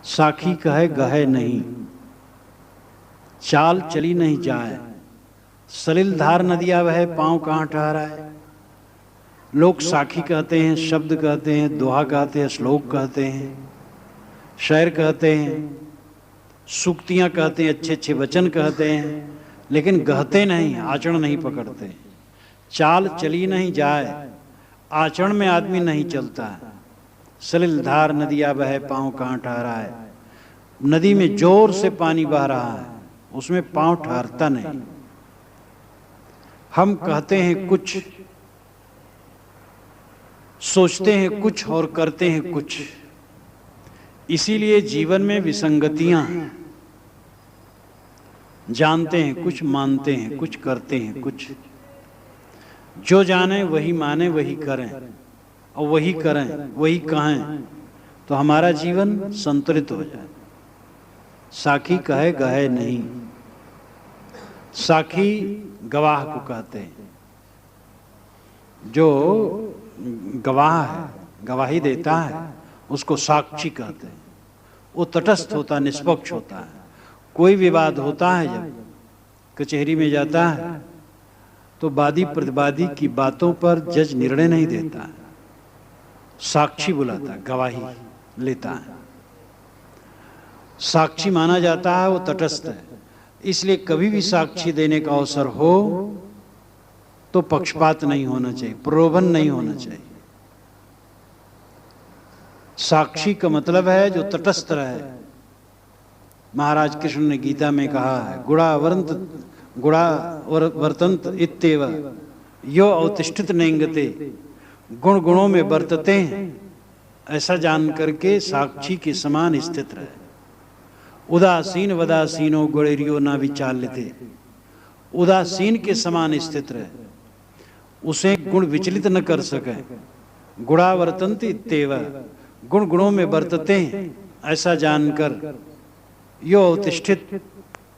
साखी कहे गहे नहीं, चाल चली नहीं जाए, सलिल धार नदिया वह पांव कहाँ ठहराए। लोग साखी कहते हैं, शब्द कहते हैं, दोहा कहते हैं, श्लोक कहते हैं, शायर कहते हैं, सूक्तियां कहते हैं, अच्छे अच्छे वचन कहते हैं, लेकिन गहते नहीं, आचरण नहीं पकड़ते। चाल चली नहीं जाए, आचरण में आदमी नहीं चलता है। सलिल धार नदिया बहे पांव कहाँ ठहराए। नदी में जोर से पानी बह रहा है, उसमें पांव ठहरता नहीं। हम कहते हैं कुछ, सोचते हैं कुछ और करते हैं कुछ, इसीलिए जीवन में विसंगतियां, जानते हैं कुछ, मानते हैं कुछ, करते हैं कुछ। जो जाने वही माने, वही करें, और वही करें, वही कहें, तो हमारा जीवन संतुलित हो जाए। साखी कहे गहे नहीं। साखी गवाह को कहते हैं, जो गवाह है, गवाही देता है, उसको साक्षी कहते हैं। वो तटस्थ होता, निष्पक्ष होता है। कोई विवाद होता है, जब कचहरी में जाता है तो वादी प्रतिवादी की बातों पर जज निर्णय नहीं देता है, साक्षी बुलाता है, गवाही लेता है। साक्षी माना जाता है, वो तटस्थ है। इसलिए कभी भी साक्षी देने का अवसर हो तो पक्षपात नहीं होना चाहिए, प्रलोभन नहीं होना चाहिए। साक्षी का मतलब है जो तटस्थ रहे। महाराज कृष्ण ने गीता में कहा है, गुणा वर्तंत इत्येव यो अवतिष्ठित नेंगते। गुण गुणों में बरतते हैं, ऐसा जान करके साक्षी के समान स्थित रहे। उदासीन वदासीनो गुणेरियो ना विचाल्यते। उदासीन के समान स्थित रहे, उसे गुण विचलित न कर सके। गुणावर्तन्ति इत्येव, गुण गुणों में बरतते हैं, ऐसा जानकर यो अवतिष्ठित,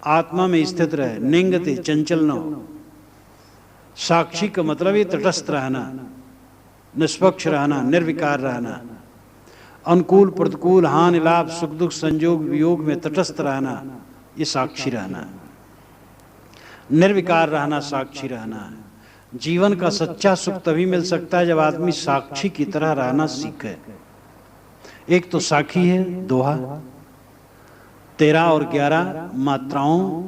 आत्मा में स्थित रहे। निंगते, चंचल न हो। साक्षी का मतलब ये तटस्थ रहना, निष्पक्ष रहना, निर्विकार रहना, अनुकूल प्रतिकूल, हानि लाभ, सुख दुख, संयोग वियोग में तटस्थ रहना, ये साक्षी रहना है। निर्विकार रहना साक्षी रहना है। जीवन का सच्चा सुख तभी मिल सकता है जब आदमी साक्षी की तरह रहना सीखे। एक तो साखी है दोहा, 13 और 11 मात्राओं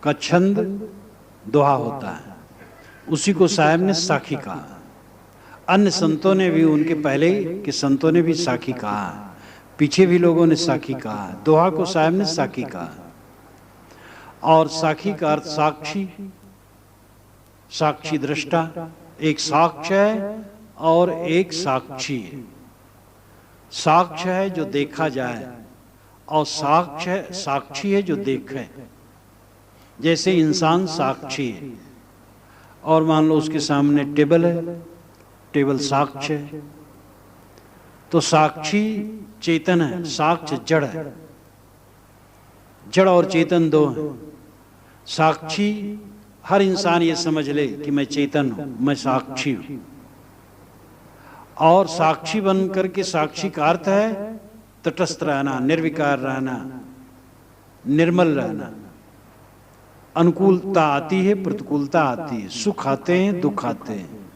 का छंद दोहा होता है, उसी को साहब ने साखी कहा। अन्य संतों ने भी, उनके पहले के संतों ने भी साखी कहा, पीछे भी लोगों ने साखी कहा। दोहा को साहब ने साखी कहा। और साखी का अर्थ साक्षी, साक्षी दृष्टा। एक साक्ष्य है और एक साक्षी है। साक्ष्य है जो देखा जाए, और साक्षी है जो देखे। जैसे इंसान साक्षी है, और मान लो उसके सामने टेबल है, टेबल साक्ष्य है। तो साक्षी चेतन है, साक्ष्य जड़ है। जड़ और चेतन दो हैं। साक्षी, हर इंसान ये समझ ले कि मैं चेतन हूं, मैं साक्षी हूं। और साक्षी बन करके, साक्षी का अर्थ है तटस्थ रहना, निर्विकार रहना, निर्मल रहना। अनुकूलता आती है, प्रतिकूलता आती है, सुख आते हैं, दुख आते हैं,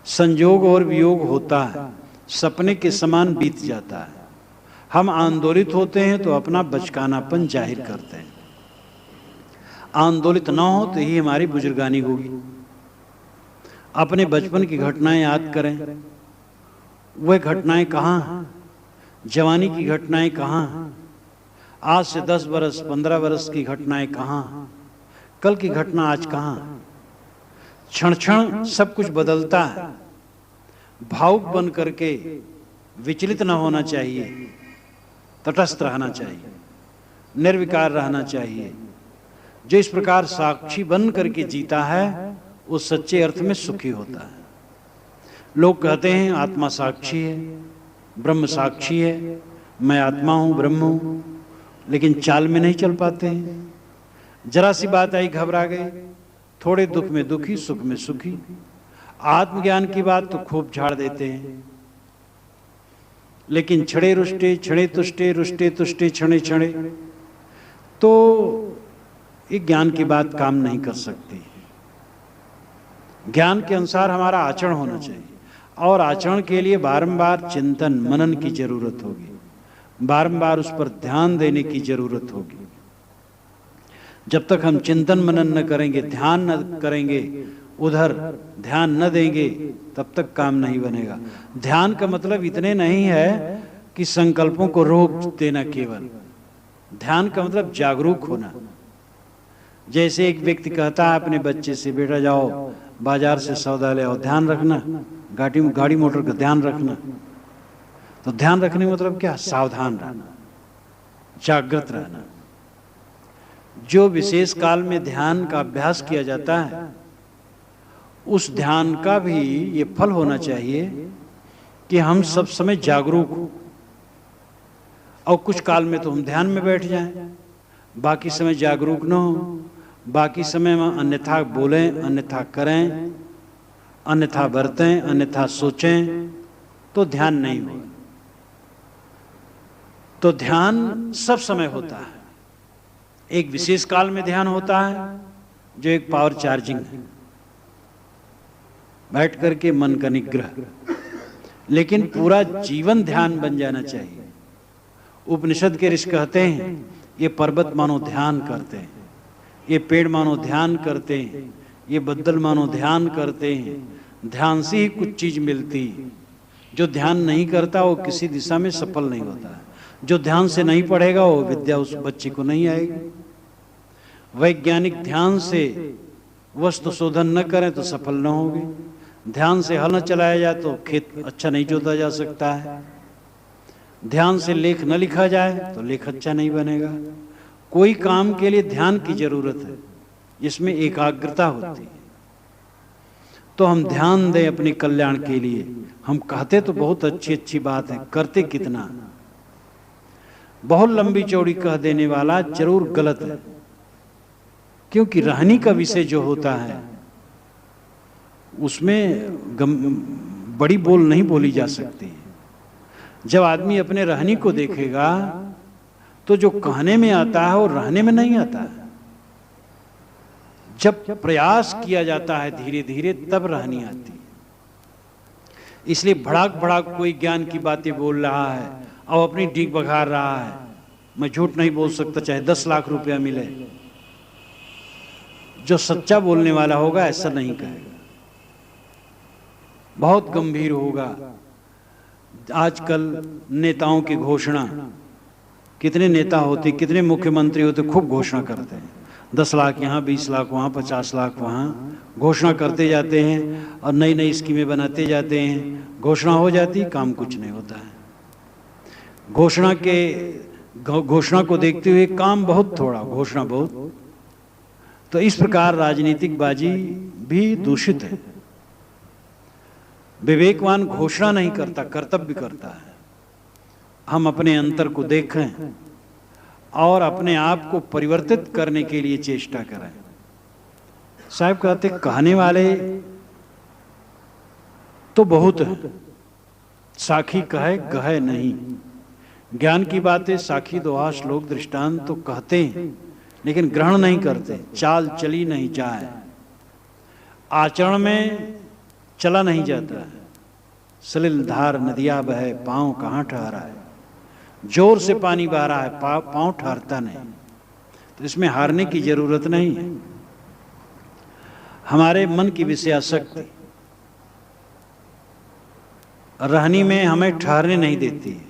संयोग और वियोग होता है, सपने के समान बीत जाता है। हम आंदोलित होते हैं तो अपना बचकानापन जाहिर करते हैं। आंदोलित ना हो तो ही हमारी बुजुर्गानी होगी। अपने बचपन की घटनाएं याद करें, वह घटनाएं कहाँ हैं? जवानी की घटनाएं कहाँ हैं? आज से 10 बरस 15 बरस की घटनाएं कहाँ हैं? कल की घटना आज कहाँ है? क्षण क्षण सब कुछ बदलता है। भावुक बन करके विचलित न होना चाहिए, तटस्थ रहना चाहिए, निर्विकार रहना चाहिए। जो इस प्रकार साक्षी बन करके जीता है, वो सच्चे अर्थ में सुखी होता है। लोग कहते हैं आत्मा साक्षी है, ब्रह्म साक्षी है, मैं आत्मा हूं, ब्रह्म हूं, लेकिन चाल में नहीं चल पाते हैं। जरा सी बात आई घबरा गए, थोड़े दुख में दुखी, सुख में सुखी। आत्मज्ञान की बात तो खूब झाड़ देते हैं, लेकिन छड़े रुष्टे छड़े तुष्टे रुष्टे तुष्टे छड़े छड़े, तो ये ज्ञान की बात काम नहीं कर सकती। ज्ञान के अनुसार हमारा आचरण होना चाहिए, और आचरण के लिए बारंबार चिंतन मनन की जरूरत होगी, बारंबार उस पर ध्यान देने की जरूरत होगी। जब तक हम चिंतन मनन न करेंगे, ध्यान न करेंगे, उधर ध्यान न देंगे, तब तक काम नहीं बनेगा। ध्यान का मतलब इतने नहीं है कि संकल्पों को रोक देना, केवल ध्यान का मतलब जागरूक होना। जैसे एक व्यक्ति कहता है अपने बच्चे से, बेटा जाओ बाजार से सौदा ले आओ, ध्यान रखना, गाड़ी मोटर का ध्यान रखना। तो ध्यान रखने मतलब क्या? सावधान रहना, जागृत रहना। जो विशेष काल में ध्यान का अभ्यास किया जाता है, उस ध्यान का भी ये फल होना चाहिए कि हम सब समय जागरूक हो। और कुछ काल में तो हम ध्यान में बैठ जाएं, बाकी समय जागरूक न हो, बाकी समय में अन्यथा बोलें, अन्यथा करें, अन्यथा बरतें, अन्यथा सोचें, तो ध्यान नहीं होगा। तो ध्यान सब समय होता है। एक विशेष काल में ध्यान होता है जो एक पावर चार्जिंग है, बैठ करके मन का निग्रह। लेकिन पूरा जीवन ध्यान बन जाना चाहिए। उपनिषद के ऋषि कहते हैं ये पर्वत मानो ध्यान करते हैं, ये पेड़ मानो ध्यान करते हैं, ये बद्दल मानो ध्यान करते हैं। ध्यान से ही कुछ चीज मिलती। जो ध्यान नहीं करता वो किसी दिशा में सफल नहीं होता है। जो ध्यान से नहीं पढ़ेगा वो विद्या उस बच्चे को नहीं आएगी। वैज्ञानिक ध्यान से वस्तु शोधन न करें तो सफल न होगी। ध्यान से हल न चलाया जाए तो खेत अच्छा नहीं जोता जा सकता है। ध्यान से लेख न लिखा जाए तो लेख अच्छा नहीं बनेगा। कोई काम के लिए ध्यान की जरूरत है, जिसमें एकाग्रता होती है। तो हम ध्यान दें अपने कल्याण के लिए। हम कहते तो बहुत अच्छी अच्छी बात है, करते कितना? बहुत लंबी चौड़ी कह देने वाला जरूर गलत है, क्योंकि रहनी का विषय जो होता है उसमें बड़ी बोल नहीं बोली जा सकती है। जब आदमी अपने रहनी को देखेगा तो जो कहने में आता है वो रहने में नहीं आता है। जब प्रयास किया जाता है धीरे धीरे, तब रहनी आती है। इसलिए भड़ाक भड़ाक कोई ज्ञान की बातें बोल रहा है और अपनी डीक बघार रहा है। मैं झूठ नहीं बोल सकता, चाहे 10 लाख रुपया मिले। जो सच्चा बोलने वाला होगा ऐसा नहीं कहेगा, बहुत गंभीर होगा। आजकल नेताओं की घोषणा, कितने नेता होते, कितने मुख्यमंत्री होते, खूब घोषणा करते हैं। 10 लाख यहाँ, 20 लाख वहाँ, 50 लाख वहाँ, घोषणा करते जाते हैं और नई नई स्कीमें बनाते जाते हैं। घोषणा हो जाती, काम कुछ नहीं होता है। घोषणा को देखते हुए काम बहुत थोड़ा, घोषणा बहुत। तो इस प्रकार राजनीतिक बाजी भी दूषित है। विवेकवान घोषणा नहीं करता, कर्तव्य करता है। हम अपने अंतर को देखें और अपने आप को परिवर्तित करने के लिए चेष्टा करें। साहब कहते कहने वाले तो बहुत है, साखी कहे गहे नहीं। ज्ञान की बातें साखी दोहा श्लोक दृष्टांत तो कहते हैं, लेकिन ग्रहण नहीं करते। चाल चली नहीं जाए, आचरण में चला नहीं जाता है। सलिल धार नदिया बहे, पांव कहाँ ठहरा है। जोर से पानी बह रहा है, पांव ठहरता नहीं। तो इसमें हारने की जरूरत नहीं है। हमारे मन की विषयासक्ति रहनी में हमें ठहरने नहीं देती है।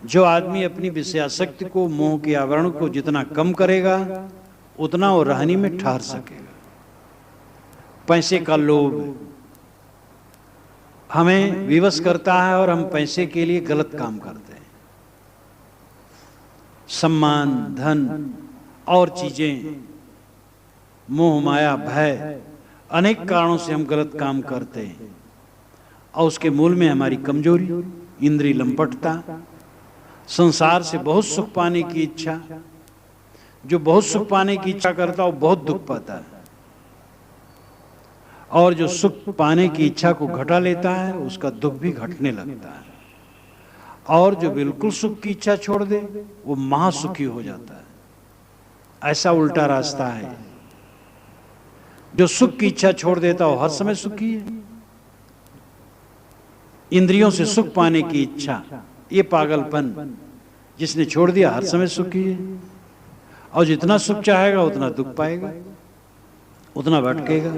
जो आदमी अपनी विषयासक्ति को, मोह के आवरण को जितना कम करेगा, उतना वो रहनी में ठहर सकेगा। पैसे का लोभ हमें विवश करता है और हम पैसे के लिए गलत काम करते हैं। सम्मान, धन और चीजें, मोह माया भय, अनेक कारणों से हम गलत काम करते हैं। और उसके मूल में हमारी कमजोरी, इंद्रिय लंपटता, संसार से बहुत सुख पाने की इच्छा। जो बहुत सुख पाने की इच्छा करता है वो बहुत दुख पाता है, और जो सुख पाने की इच्छा को घटा लेता है उसका दुख भी घटने लगता है। और जो बिल्कुल सुख की इच्छा छोड़ दे वो महासुखी हो जाता है। ऐसा उल्टा रास्ता है। जो सुख की इच्छा छोड़ देता हो हर समय सुखी है। इंद्रियों से सुख पाने की इच्छा, ये पागलपन, जिसने छोड़ दिया हर समय सुखी है। और जितना सुख चाहेगा उतना दुख पाएगा, उतना भटकेगा।